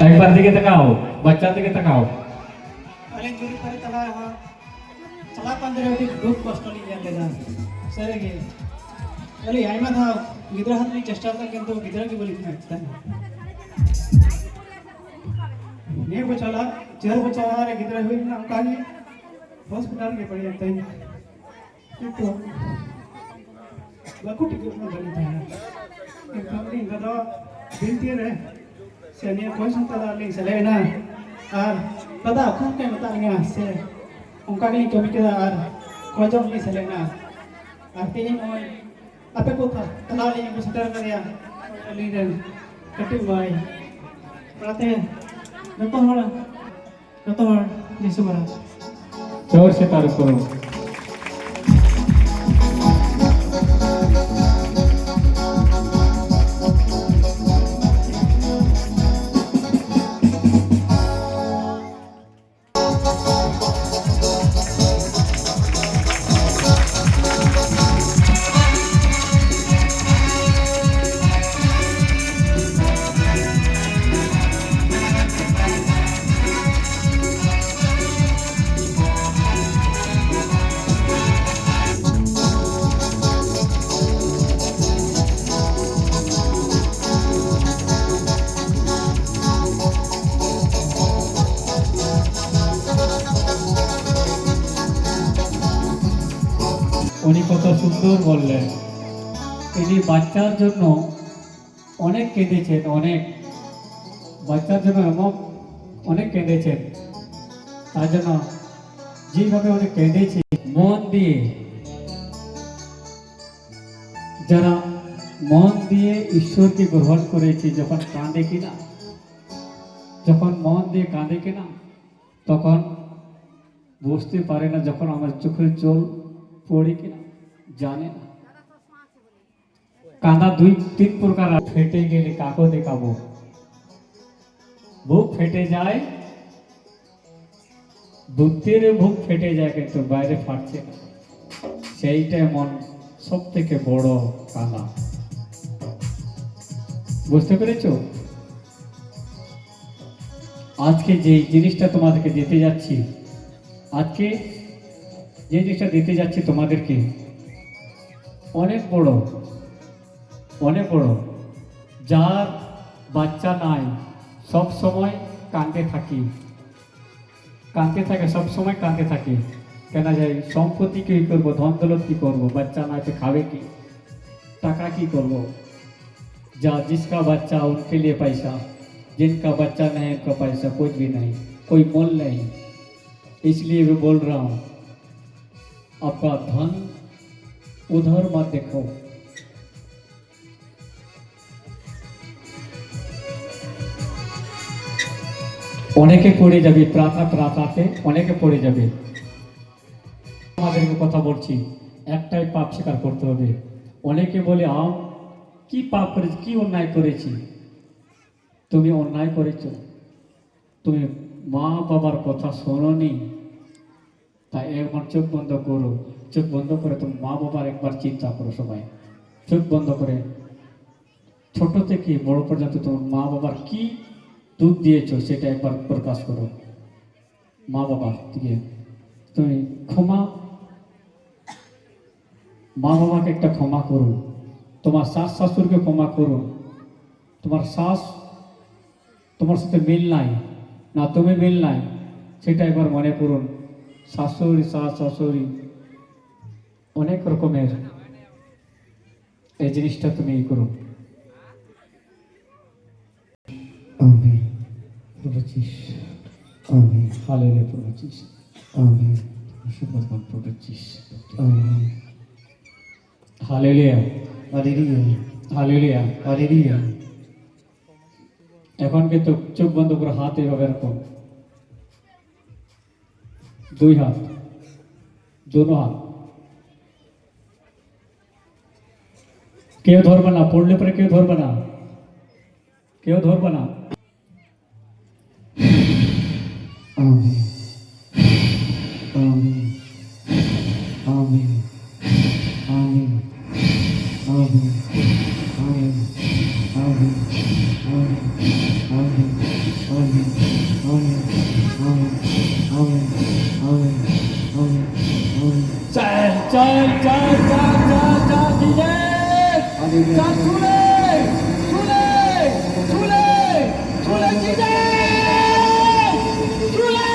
एक बार दिखे तकाओ बच्चा दिखे तकाओ अलिंग जुरी पर तला हा चला पंद्रे उठी दुख कष्ट ली जान लेना सरे के अली आइमा था गिदरा हाथ में चेष्टा था किंतु गिदरा की बोली में था ने बचाला चेहर बचाला रे गिदरा हुई ना कानी हॉस्पिटल के पड़ी जाते हैं तो लाखों टिकट में बनी था कंपनी गदा बिनती रे सेनिया कोई संता डाली सलेना और पता कौन के बताएंगे से उनका के कमी के और कोई जो नहीं सलेना और तीन मोय आपे को था तला ले को सटर कर दिया लीडर कटिंग भाई पढ़ाते हैं नतो हर यीशु महाराज जोर से तारीफ करो উনি কত সুন্দর বললেন তিনি বাচ্চার জন্য অনেক কেঁদেছেন অনেক বাচ্চার জন্য এমন অনেক কেঁদেছেন তার জন্য যেভাবে উনি কেঁদেছে মন দিয়ে যারা মন দিয়ে ঈশ্বরকে গ্রহণ করেছে যখন কাঁদে কিনা যখন মন দিয়ে কাঁদে কিনা তখন বুঝতে পারে না যখন আমার চোখের জল পড়ে কিনা জানে না কাঁদা দুই তিন প্রকার ফেটে গেলে কাকে দেখাবো বুক ফেটে যায় বুকের বুক ফেটে যায় কিন্তু বাইরে ফাটছে না সেইটাই মন সব থেকে বড় কাঁদা বুঝতে পেরেছো আজকে যে জিনিসটা তোমাদেরকে দিতে যাচ্ছি আজকে যে জিনিসটা দিতে যাচ্ছি তোমাদেরকে অনেক বড় যার বাচ্চা নাই সব সময় কাঁদতে থাকে সব সময় কাঁদতে থাকে কেন যাই সম্পত্তি কি করবো ধন দৌলত কি করবো বাচ্চা নাই তো খাবে কি টাকা কি করবো जा जिसका बच्चा उनके लिए पैसा जिनका बच्चा नहीं उनका पैसा कुछ भी नहीं कोई मोल नहीं इसलिए मैं बोल रहा हूँ आपका धन उधर मत देखो অনেকে পড়ে যাবে প্রার্থনাতে অনেকে পড়ে যাবে আমাদেরকে কথা বলছি একটাই পাপ স্বীকার করতে হবে অনেকে বলে কি পাপ করেছি কি অন্যায় করেছি তুমি অন্যায় করেছো তুমি মা বাবার কথা শোনোনি তাই একবার চোখ বন্ধ করো চোখ বন্ধ করে তুমি মা বাবার একবার চিন্তা করো সবাই চোখ বন্ধ করে ছোট থেকে বড় পর্যন্ত তোমার মা বাবার কি দুধ দিয়েছো সেটা একবার প্রকাশ করো মা বাবার থেকে তুমি ক্ষমা মা বাবাকে একটা ক্ষমা করো তোমার শাশ শাশুড়কে ক্ষমা করো তোমার শাশ তোমার সাথে মিল নাই না তুমি মিল নাই সেটা একবার মনে করুন শাশুড়ি শাশ শাশুড়ি অনেক রকমের এই জিনিসটা তুমি করো আমেন প্রভুজিস আমেন হালেলুয়া প্রভুজিস আমেন সুপ্রভাত প্রভুজিস amen hallelujah hallelujah hallelujah hallelujah এখন কিন্তু চোখ বন্ধ করে হাত এভাবে রাখো দুই হাত दोनों हाथ কেউ ধরবে না পড়লে পরে কেউ ধরবে না amen amen amen amen amen amen amen amen amen चल चल चल चल चल डीजे चल झूले झूले झूले झूले डीजे झूले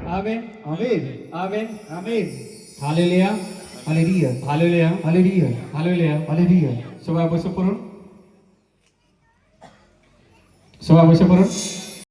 Amen. Amen. Amen. Amen. Hallelujah. Hallelujah. Hallelujah. Hallelujah. Hallelujah. Hallelujah. সবাই বসে পড়ুন সবাই বসে পড়ুন